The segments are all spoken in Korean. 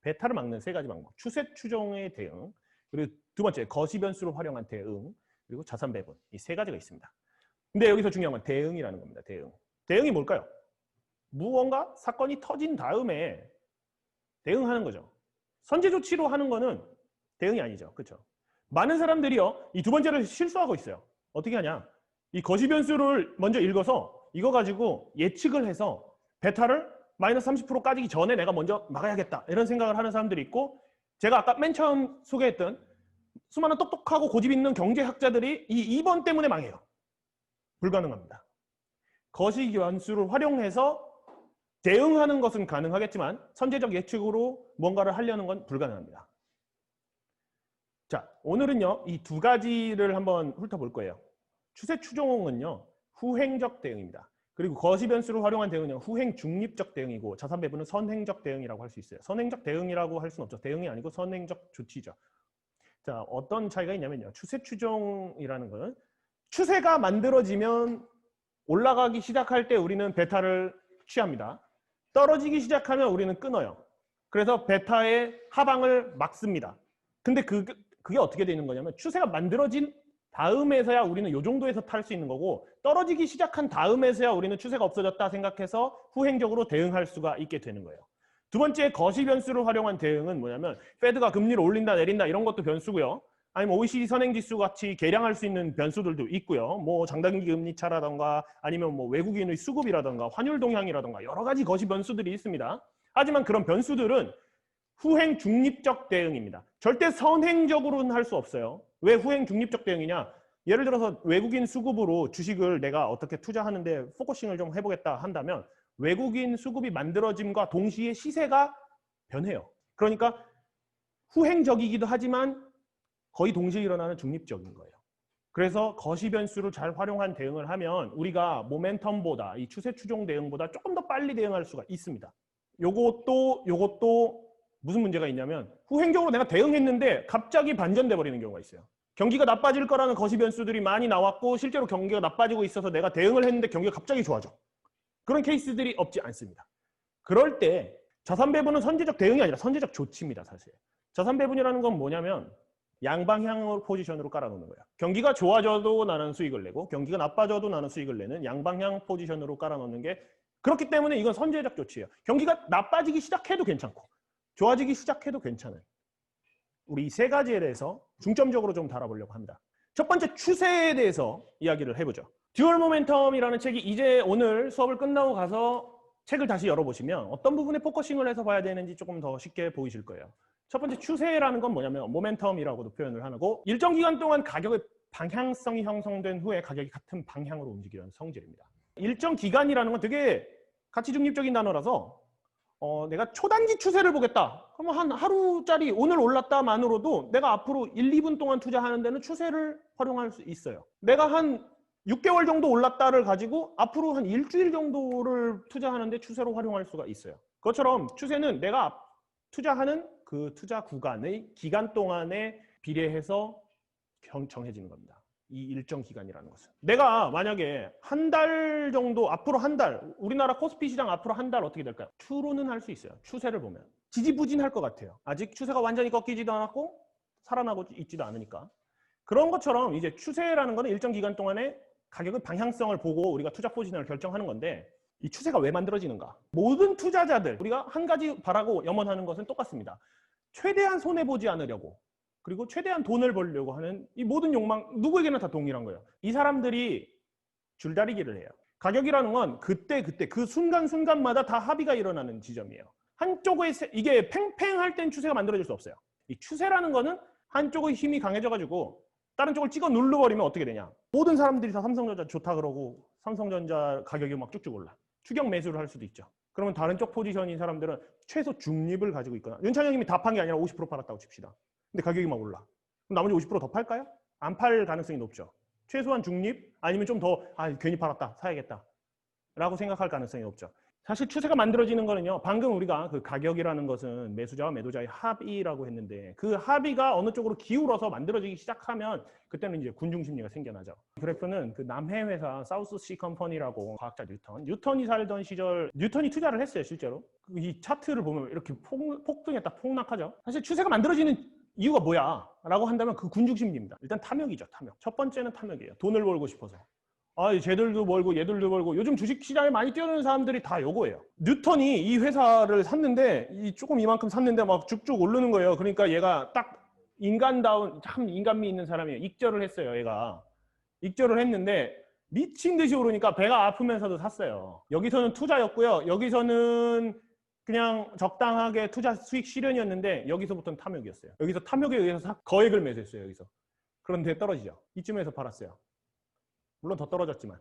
베타를 막는 세 가지 방법. 추세 추종의 대응, 그리고 두 번째 거시 변수를 활용한 대응, 그리고 자산 배분. 이 세 가지가 있습니다. 근데 여기서 중요한 건 대응이라는 겁니다. 대응. 대응이 뭘까요? 무언가 사건이 터진 다음에 대응하는 거죠. 선제 조치로 하는 거는 대응이 아니죠. 그렇죠? 많은 사람들이요, 이 두 번째를 실수하고 있어요. 어떻게 하냐? 이 거시 변수를 먼저 읽어서 이거 가지고 예측을 해서 베타를 마이너스 30% 까지기 전에 내가 먼저 막아야겠다 이런 생각을 하는 사람들이 있고, 제가 아까 맨 처음 소개했던 수많은 똑똑하고 고집 있는 경제학자들이 이 2번 때문에 망해요. 불가능합니다. 거시 변수를 활용해서 대응하는 것은 가능하겠지만 선제적 예측으로 뭔가를 하려는 건 불가능합니다. 자, 오늘은요, 이 두 가지를 한번 훑어볼 거예요. 추세 추종은요, 후행적 대응입니다. 그리고 거시 변수를 활용한 대응은 후행 중립적 대응이고, 자산 배분은 선행적 대응이라고 할 수 있어요. 선행적 대응이라고 할 수는 없죠. 대응이 아니고 선행적 조치죠. 자, 어떤 차이가 있냐면요, 추세 추종이라는 것은 추세가 만들어지면 올라가기 시작할 때 우리는 베타를 취합니다. 떨어지기 시작하면 우리는 끊어요. 그래서 베타의 하방을 막습니다. 근데 그게 어떻게 되는 거냐면, 추세가 만들어진 다음에서야 우리는 이 정도에서 탈 수 있는 거고, 떨어지기 시작한 다음에서야 우리는 추세가 없어졌다 생각해서 후행적으로 대응할 수가 있게 되는 거예요. 두 번째 거시 변수를 활용한 대응은 뭐냐면, 페드가 금리를 올린다 내린다 이런 것도 변수고요. 아니면 OECD 선행지수 같이 계량할 수 있는 변수들도 있고요. 뭐 장단기 금리 차라던가 아니면 뭐 외국인의 수급이라던가 환율 동향이라던가 여러 가지 거시 변수들이 있습니다. 하지만 그런 변수들은 후행 중립적 대응입니다. 절대 선행적으로는 할 수 없어요. 왜 후행 중립적 대응이냐? 예를 들어서 외국인 수급으로 주식을 내가 어떻게 투자하는데 포커싱을 좀 해보겠다 한다면, 외국인 수급이 만들어짐과 동시에 시세가 변해요. 그러니까 후행적이기도 하지만 거의 동시에 일어나는 중립적인 거예요. 그래서 거시 변수를 잘 활용한 대응을 하면 우리가 모멘텀보다, 이 추세 추종 대응보다 조금 더 빨리 대응할 수가 있습니다. 요것도 무슨 문제가 있냐면, 후행적으로 내가 대응했는데 갑자기 반전돼 버리는 경우가 있어요. 경기가 나빠질 거라는 거시 변수들이 많이 나왔고 실제로 경기가 나빠지고 있어서 내가 대응을 했는데 경기가 갑자기 좋아져. 그런 케이스들이 없지 않습니다. 그럴 때 자산 배분은 선제적 대응이 아니라 선제적 조치입니다. 사실 자산 배분이라는 건 뭐냐면, 양방향 포지션으로 깔아놓는 거예요. 경기가 좋아져도 나는 수익을 내고 경기가 나빠져도 나는 수익을 내는 양방향 포지션으로 깔아놓는 게, 그렇기 때문에 이건 선제적 조치예요. 경기가 나빠지기 시작해도 괜찮고 좋아지기 시작해도 괜찮아요. 우리 이 세 가지에 대해서 중점적으로 좀 다뤄보려고 합니다. 첫 번째, 추세에 대해서 이야기를 해보죠. 듀얼 모멘텀이라는 책이, 이제 오늘 수업을 끝나고 가서 책을 다시 열어보시면 어떤 부분에 포커싱을 해서 봐야 되는지 조금 더 쉽게 보이실 거예요. 첫 번째, 추세라는 건 뭐냐면 모멘텀이라고도 표현을 하고, 일정 기간 동안 가격의 방향성이 형성된 후에 가격이 같은 방향으로 움직이는 성질입니다. 일정 기간이라는 건 되게 가치 중립적인 단어라서 내가 초단기 추세를 보겠다. 그러면 한 하루짜리 오늘 올랐다만으로도 내가 앞으로 1, 2분 동안 투자하는 데는 추세를 활용할 수 있어요. 내가 한 6개월 정도 올랐다를 가지고 앞으로 한 일주일 정도를 투자하는데 추세로 활용할 수가 있어요. 그것처럼 추세는 내가 투자하는 그 투자 구간의 기간 동안에 비례해서 정해지는 겁니다. 이 일정 기간이라는 것은. 내가 만약에 한 달 정도, 앞으로 한 달, 우리나라 코스피 시장 앞으로 한 달 어떻게 될까요? 추로는 할 수 있어요. 추세를 보면. 지지부진할 것 같아요. 아직 추세가 완전히 꺾이지도 않았고 살아나고 있지도 않으니까. 그런 것처럼 이제 추세라는 것은 일정 기간 동안에 가격의 방향성을 보고 우리가 투자 포지션을 결정하는 건데, 이 추세가 왜 만들어지는가? 모든 투자자들, 우리가 한 가지 바라고 염원하는 것은 똑같습니다. 최대한 손해보지 않으려고, 그리고 최대한 돈을 벌려고 하는 이 모든 욕망, 누구에게나 다 동일한 거예요. 이 사람들이 줄다리기를 해요. 가격이라는 건 그때 그 순간순간마다 다 합의가 일어나는 지점이에요. 한쪽의 이게 팽팽할 땐 추세가 만들어질 수 없어요. 이 추세라는 거는 한쪽의 힘이 강해져가지고 다른 쪽을 찍어 눌러버리면 어떻게 되냐? 모든 사람들이 다 삼성전자 좋다 그러고 삼성전자 가격이 막 쭉쭉 올라. 추격 매수를 할 수도 있죠. 그러면 다른 쪽 포지션인 사람들은 최소 중립을 가지고 있거나, 윤창형님이 다 판 게 아니라 50% 팔았다고 칩시다. 근데 가격이 막 올라. 그럼 나머지 50% 더 팔까요? 안 팔 가능성이 높죠. 최소한 중립, 아니면 좀 더 괜히 팔았다, 사야겠다 라고 생각할 가능성이 높죠. 사실 추세가 만들어지는 거는요. 방금 우리가 그 가격이라는 것은 매수자와 매도자의 합의라고 했는데 그 합의가 어느 쪽으로 기울어서 만들어지기 시작하면 그때는 이제 군중 심리가 생겨나죠. 그래프는 그 남해 회사 사우스 시 컴퍼니라고 과학자 뉴턴이 살던 시절 뉴턴이 투자를 했어요, 실제로. 이 차트를 보면 이렇게 폭등했다 폭락하죠. 사실 추세가 만들어지는 이유가 뭐야? 라고 한다면 그 군중 심리입니다. 일단 탐욕이죠, 탐욕. 첫 번째는 탐욕이에요. 돈을 벌고 싶어서. 쟤들도 벌고 얘들도 벌고 요즘 주식시장에 많이 뛰어드는 사람들이 다 요거예요. 뉴턴이 이 회사를 샀는데 조금 이만큼 샀는데 막 쭉쭉 오르는 거예요. 그러니까 얘가 딱 인간다운 참 인간미 있는 사람이에요. 익절을 했어요. 얘가 익절을 했는데 미친 듯이 오르니까 배가 아프면서도 샀어요. 여기서는 투자였고요. 여기서는 그냥 적당하게 투자 수익 실현이었는데 여기서부터는 탐욕이었어요. 여기서 탐욕에 의해서 거액을 매수했어요. 여기서. 그런데 떨어지죠. 이쯤에서 팔았어요. 물론 더 떨어졌지만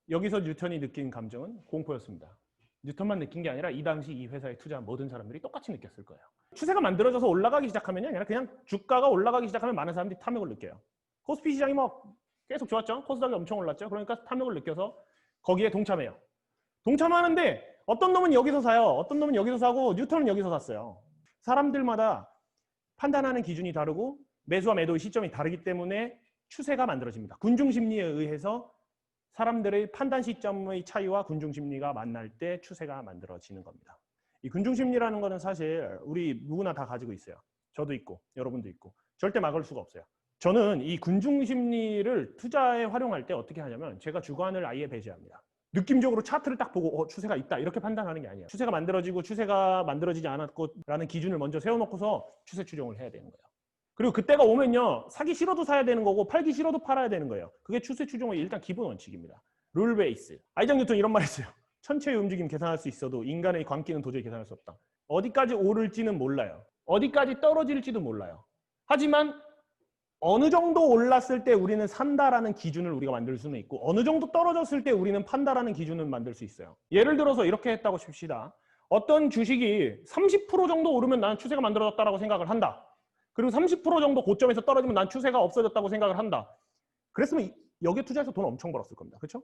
여기서 뉴턴이 느낀 감정은 공포였습니다. 뉴턴만 느낀 게 아니라 이 당시 이 회사에 투자한 모든 사람들이 똑같이 느꼈을 거예요. 추세가 만들어져서 올라가기 시작하면이 아니라 그냥 주가가 올라가기 시작하면 많은 사람들이 탐욕을 느껴요. 코스피 시장이 뭐 계속 좋았죠. 코스닥이 엄청 올랐죠. 그러니까 탐욕을 느껴서 거기에 동참해요. 동참하는데 어떤 놈은 여기서 사요. 어떤 놈은 여기서 사고 뉴턴은 여기서 샀어요. 사람들마다 판단하는 기준이 다르고 매수와 매도의 시점이 다르기 때문에 추세가 만들어집니다. 군중심리에 의해서 사람들의 판단 시점의 차이와 군중심리가 만날 때 추세가 만들어지는 겁니다. 이 군중심리라는 거는 사실 우리 누구나 다 가지고 있어요. 저도 있고 여러분도 있고 절대 막을 수가 없어요. 저는 이 군중심리를 투자에 활용할 때 어떻게 하냐면 제가 주관을 아예 배제합니다. 느낌적으로 차트를 딱 보고 추세가 있다 이렇게 판단하는 게 아니에요. 추세가 만들어지고 추세가 만들어지지 않았고 라는 기준을 먼저 세워놓고서 추세 추종을 해야 되는 거예요. 그리고 그때가 오면요. 사기 싫어도 사야 되는 거고 팔기 싫어도 팔아야 되는 거예요. 그게 추세 추종의 일단 기본 원칙입니다. 룰 베이스. 아이작 뉴턴 이런 말 했어요. 천체의 움직임 계산할 수 있어도 인간의 광기는 도저히 계산할 수 없다. 어디까지 오를지는 몰라요. 어디까지 떨어질지도 몰라요. 하지만 어느 정도 올랐을 때 우리는 산다라는 기준을 우리가 만들 수는 있고 어느 정도 떨어졌을 때 우리는 판다라는 기준을 만들 수 있어요. 예를 들어서 이렇게 했다고 칩시다. 어떤 주식이 30% 정도 오르면 나는 추세가 만들어졌다고 생각을 한다. 그리고 30% 정도 고점에서 떨어지면 난 추세가 없어졌다고 생각을 한다. 그랬으면 여기에 투자해서 돈 엄청 벌었을 겁니다. 그렇죠?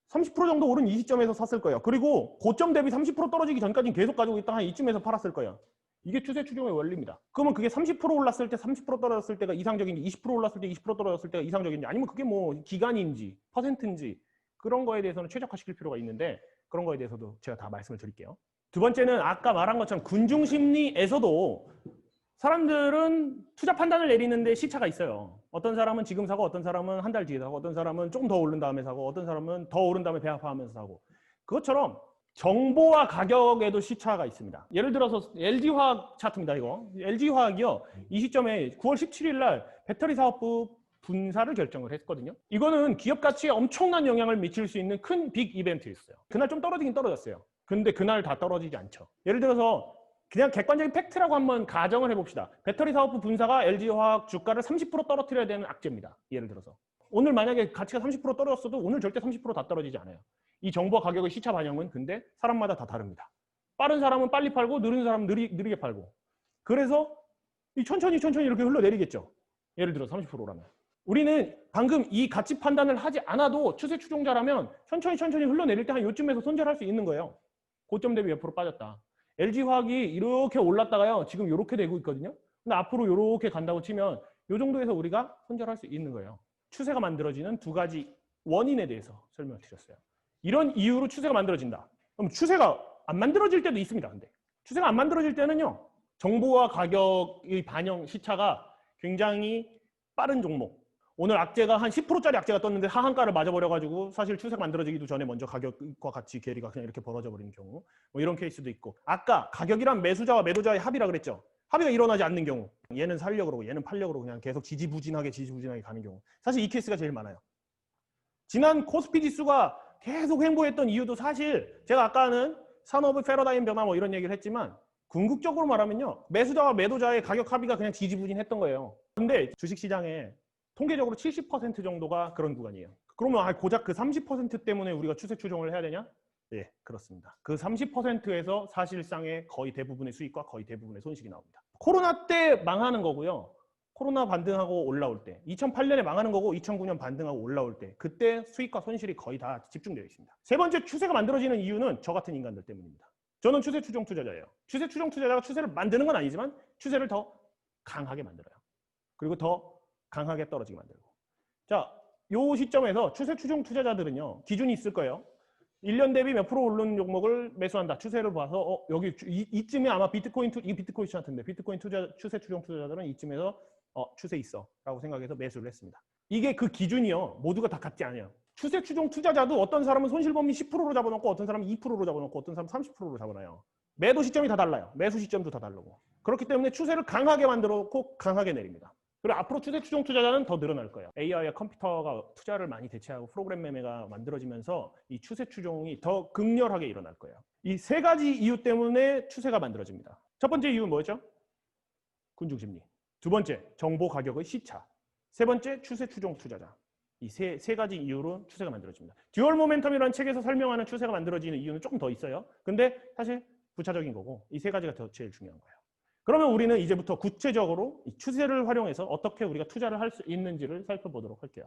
30% 정도 오른 이 시점에서 샀을 거예요. 그리고 고점 대비 30% 떨어지기 전까지는 계속 가지고 있다가 이쯤에서 팔았을 거예요. 이게 추세 추종의 원리입니다. 그러면 그게 30% 올랐을 때 30% 떨어졌을 때가 이상적인지 20% 올랐을 때 20% 떨어졌을 때가 이상적인지 아니면 그게 뭐 기간인지 퍼센트인지 그런 거에 대해서는 최적화시킬 필요가 있는데 그런 거에 대해서도 제가 다 말씀을 드릴게요. 두 번째는 아까 말한 것처럼 군중심리에서도 사람들은 투자 판단을 내리는데 시차가 있어요. 어떤 사람은 지금 사고 어떤 사람은 한 달 뒤에 사고 어떤 사람은 조금 더 오른 다음에 사고 어떤 사람은 더 오른 다음에 배 아파하면서 사고 그것처럼 정보와 가격에도 시차가 있습니다. 예를 들어서 LG화학 차트입니다. 이거 LG화학이요. 이 시점에 9월 17일 날 배터리 사업부 분사를 결정을 했거든요. 이거는 기업 가치에 엄청난 영향을 미칠 수 있는 큰 빅 이벤트였어요. 그날 좀 떨어지긴 떨어졌어요. 근데 그날 다 떨어지지 않죠. 예를 들어서 그냥 객관적인 팩트라고 한번 가정을 해봅시다. 배터리 사업부 분사가 LG화학 주가를 30% 떨어뜨려야 되는 악재입니다. 예를 들어서 오늘 만약에 가치가 30% 떨어졌어도 오늘 절대 30%다 떨어지지 않아요. 이 정보와 가격의 시차 반영은 근데 사람마다 다 다릅니다. 빠른 사람은 빨리 팔고 느린 사람은 느리게 팔고 그래서 천천히 이렇게 흘러내리겠죠. 예를 들어 30%라면 우리는 방금 이 가치 판단을 하지 않아도 추세 추종자라면 천천히 흘러내릴 때 한 요쯤에서 손절할 수 있는 거예요. 고점 대비 몇 프로 빠졌다. LG화학이 이렇게 올랐다가요. 지금 이렇게 되고 있거든요. 근데 앞으로 이렇게 간다고 치면 이 정도에서 우리가 손절할 수 있는 거예요. 추세가 만들어지는 두 가지 원인에 대해서 설명을 드렸어요. 이런 이유로 추세가 만들어진다. 그럼 추세가 안 만들어질 때도 있습니다. 근데 추세가 안 만들어질 때는요. 정보와 가격의 반영 시차가 굉장히 빠른 종목. 오늘 악재가 한 10%짜리 악재가 떴는데 하한가를 맞아버려가지고 사실 추세가 만들어지기도 전에 먼저 가격과 같이 괴리가 그냥 이렇게 벌어져 버리는 경우 뭐 이런 케이스도 있고 아까 가격이란 매수자와 매도자의 합의라 그랬죠. 합의가 일어나지 않는 경우 얘는 살려고 그러고 얘는 팔려고 그러고 그냥 계속 지지부진하게 가는 경우 사실 이 케이스가 제일 많아요. 지난 코스피 지수가 계속 횡보했던 이유도 사실 제가 아까는 산업의 패러다임 변화 뭐 이런 얘기를 했지만 궁극적으로 말하면요. 매수자와 매도자의 가격 합의가 그냥 지지부진했던 거예요. 근데 주식시장에 통계적으로 70% 정도가 그런 구간이에요. 그러면 고작 그 30% 때문에 우리가 추세 추종을 해야 되냐? 예, 그렇습니다. 그 30%에서 사실상의 거의 대부분의 수익과 거의 대부분의 손실이 나옵니다. 코로나 때 망하는 거고요. 코로나 반등하고 올라올 때, 2008년에 망하는 거고 2009년 반등하고 올라올 때, 그때 수익과 손실이 거의 다 집중되어 있습니다. 세 번째, 추세가 만들어지는 이유는 저 같은 인간들 때문입니다. 저는 추세 추종 투자자예요. 추세 추종 투자자가 추세를 만드는 건 아니지만 추세를 더 강하게 만들어요. 그리고 더 강하게 떨어지게 만들고. 자, 요 시점에서 추세 추종 투자자들은요, 기준이 있을 거예요. 1년 대비 몇 프로 오른 종목을 매수한다. 추세를 봐서 여기 이쯤에 아마 비트코인 같은데 비트코인 추세 추종 투자자들은 이쯤에서 추세 있어 라고 생각해서 매수를 했습니다. 이게 그 기준이요. 모두가 다 같지 않아요. 추세 추종 투자자도 어떤 사람은 손실 범위 10%로 잡아놓고 어떤 사람은 2%로 잡아놓고 어떤 사람은 30%로 잡아놔요. 매도 시점이 다 달라요. 매수 시점도 다 다르고. 그렇기 때문에 추세를 강하게 만들어 놓고 강하게 내립니다. 그리고 앞으로 추세 추종 투자자는 더 늘어날 거예요. AI와 컴퓨터가 투자를 많이 대체하고 프로그램 매매가 만들어지면서 이 추세 추종이 더 극렬하게 일어날 거예요. 이 세 가지 이유 때문에 추세가 만들어집니다. 첫 번째 이유는 뭐였죠? 군중심리. 두 번째, 정보 가격의 시차. 세 번째, 추세 추종 투자자. 이 세 가지 이유로 추세가 만들어집니다. 듀얼 모멘텀이라는 책에서 설명하는 추세가 만들어지는 이유는 조금 더 있어요. 근데 사실 부차적인 거고 이 세 가지가 더 제일 중요한 거예요. 그러면 우리는 이제부터 구체적으로 이 추세를 활용해서 어떻게 우리가 투자를 할 수 있는지를 살펴보도록 할게요.